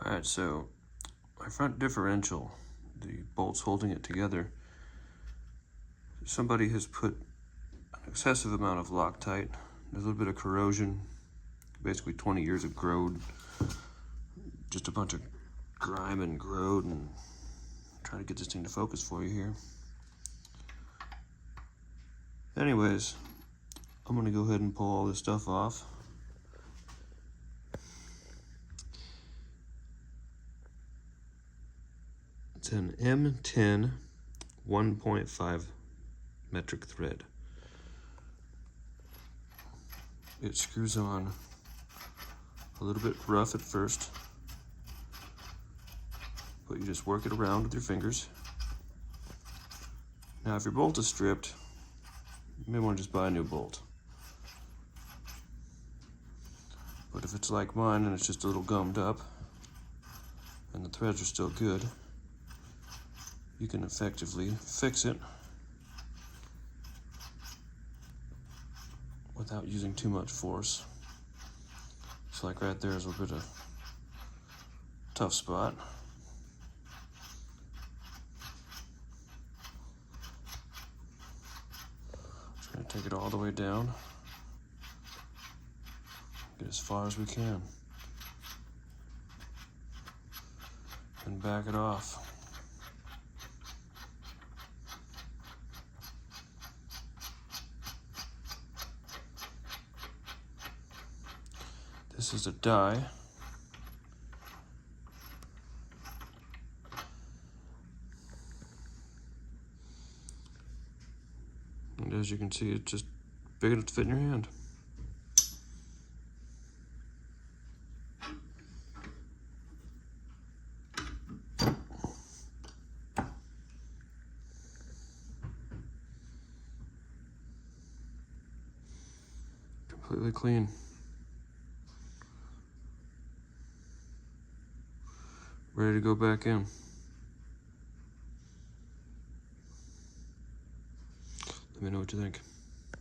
Alright, so my front differential, the bolts holding it together, somebody has put an excessive amount of Loctite, there's a little bit of corrosion, basically 20 years of growed, just a bunch of grime and growed, and trying to get this thing to focus for you here. Anyways, I'm going to go ahead and pull all this stuff off. It's an M10 1.5 metric thread. It screws on a little bit rough at first, but you just work it around with your fingers. Now if your bolt is stripped, you may want to just buy a new bolt. But if it's like mine and it's just a little gummed up and the threads are still good, you can effectively fix it without using too much force. So like right there is a bit of tough spot. Just gonna take it all the way down. Get as far as we can. And back it off. This is a die. And as you can see, it's just big enough to fit in your hand. Completely clean. Ready to go back in. Let me know what you think.